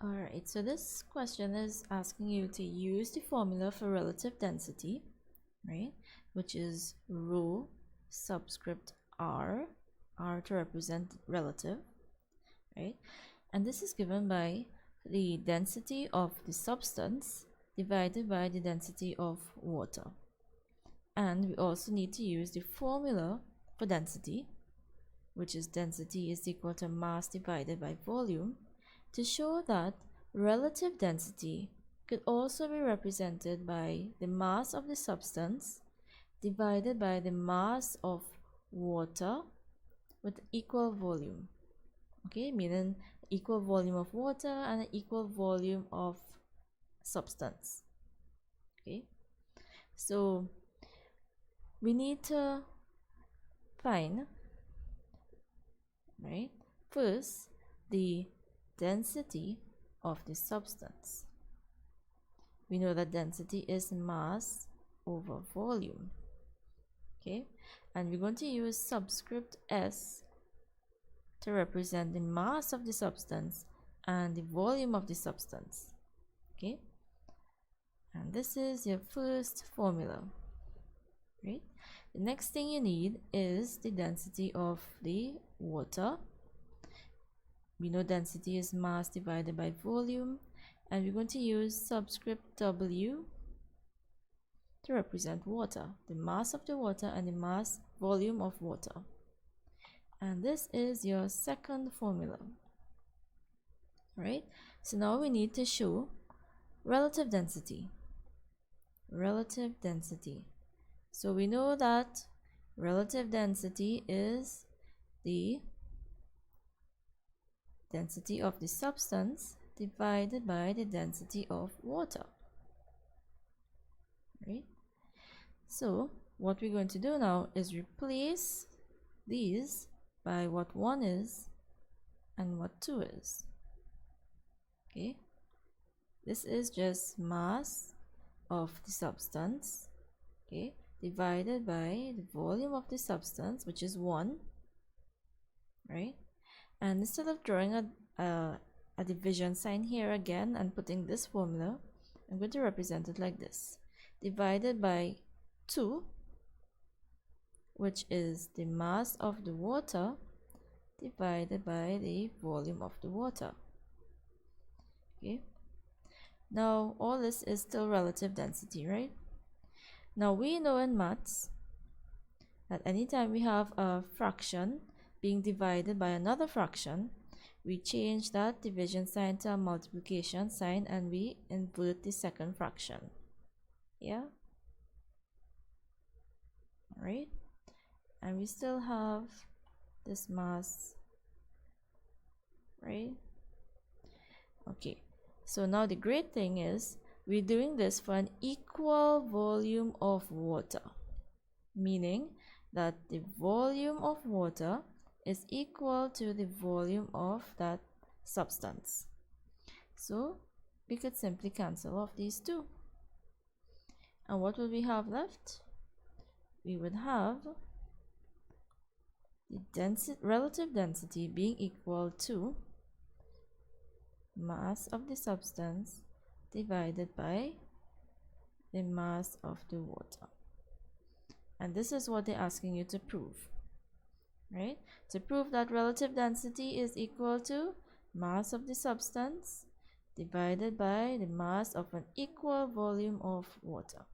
Alright, so this question is asking you to use the formula for relative density, right? Which is rho subscript r to represent relative, right? And this is given by the density of the substance divided by the density of water. And we also need to use the formula for density, which is density is equal to mass divided by volume, to show that relative density could also be represented by the mass of the substance divided by the mass of water with equal volume. Okay, meaning equal volume of water and an equal volume of substance. Okay, so we need to find, right, first the density of the substance. We know that density is mass over volume. Okay, and we're going to use subscript S to represent the mass of the substance and the volume of the substance. Okay, and this is your first formula, right? The next thing you need is the density of the water. We know density is mass divided by volume, and we're going to use subscript W to represent water, the mass of the water and the mass volume of water. And this is your second formula, right? So now we need to show relative density. Relative density. So we know that relative density is the density of the substance divided by the density of water, right? So what we're going to do now is replace these by what 1 is and what 2 is. Okay, this is just mass of the substance, okay, divided by the volume of the substance, which is 1, right? And instead of drawing a division sign here again and putting this formula, I'm going to represent it like this: divided by 2, which is the mass of the water divided by the volume of the water. Okay, now all this is still relative density, right? Now we know in maths that anytime we have a fraction being divided by another fraction, we change that division sign to a multiplication sign and we invert the second fraction. Yeah, all right, and we still have this mass, right? Okay, so now the great thing is we're doing this for an equal volume of water, meaning that the volume of water is equal to the volume of that substance. So we could simply cancel off these two. And what will we have left? We would have the relative density being equal to mass of the substance divided by the mass of the water. And this is what they're asking you to prove, right? To prove that relative density is equal to mass of the substance divided by the mass of an equal volume of water.